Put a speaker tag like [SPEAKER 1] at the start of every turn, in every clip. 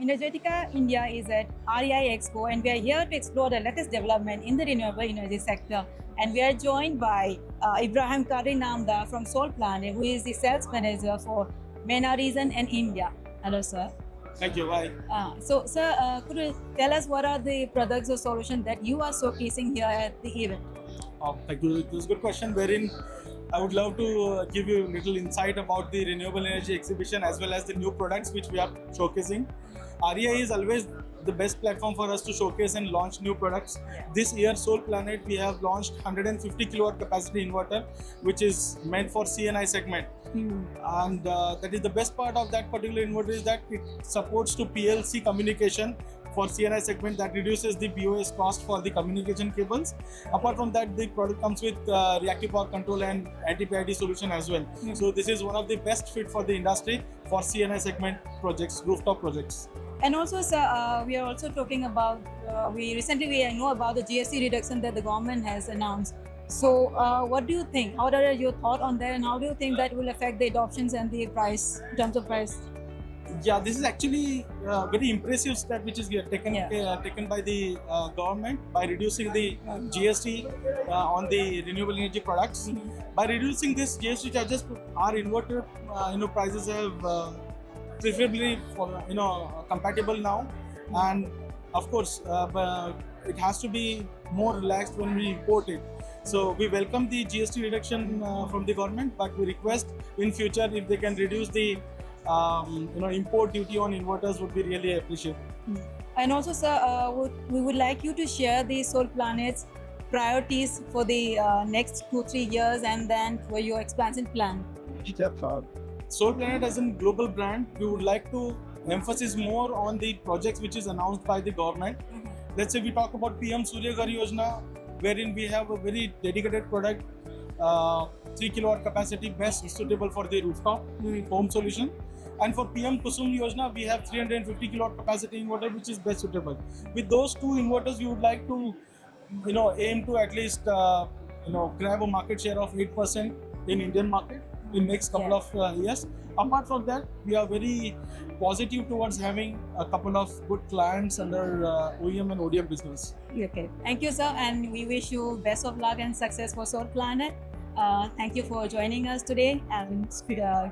[SPEAKER 1] Energetica India is at REI Expo, and we are here to explore the latest development in the renewable energy sector. And we are joined by Ibrahim Kari Namda from Sol Planet, who is the sales manager for MENA region and India. Hello, sir.
[SPEAKER 2] Thank you. Bye.
[SPEAKER 1] Sir, could you tell us what are the products or solutions that you are showcasing here at the event?
[SPEAKER 2] Thank you. This is a good question. Wherein I would love to give you a little insight about the renewable energy exhibition as well as the new products which we are showcasing. REI is always the best platform for us to showcase and launch new products. This year, Sol Planet, we have launched 150 kilowatt capacity inverter, which is meant for CNI segment. And that is the best part of that particular inverter is that it supports to PLC communication for CNI segment that reduces the BOS cost for the communication cables. Apart from that, the product comes with reactive power control and anti-PID solution as well. So this is one of the best fit for the industry for CNI segment projects, rooftop projects.
[SPEAKER 1] And also, sir, we are also talking about, we know about the GST reduction that the government has announced. So what do you think? How are your thoughts on that, and how do you think that will affect the adoptions and the price, in terms of price?
[SPEAKER 2] Yeah, this is actually a very impressive step which is taken by the government by reducing the GST on the renewable energy products. By reducing this GST charges, our inverter prices have preferably compatible now, and of course it has to be more relaxed when we import it. So we welcome the GST reduction from the government, but we request in future if they can reduce the import duty on inverters would be really appreciated.
[SPEAKER 1] And also, sir, we would like you to share the Sol Planet's priorities for the next 2-3 years, and then for your expansion plan.
[SPEAKER 2] Sol Planet as a global brand, we would like to emphasize more on the projects which is announced by the government. Let's say we talk about PM Surya Ghar Yojana, wherein we have a very dedicated product, 3 kilowatt capacity, best suitable for the rooftop home solution. And for PM Kusum Yojana, we have 350 kilowatt capacity inverter, which is best suitable. With those two inverters, we would like to, aim to at least, grab a market share of 8% in Indian market in next couple of years. Apart from that, we are very positive towards having a couple of good clients under OEM and ODM business.
[SPEAKER 1] Okay. Thank you, sir, and we wish you best of luck and success for Sol Planet. Thank you for joining us today and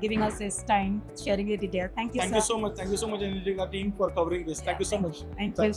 [SPEAKER 1] giving us this time, sharing the detail. Thank you, sir.
[SPEAKER 2] Thank you so much. Thank you so much, Energetica team, for covering this. Thank you so much.
[SPEAKER 1] Thank you.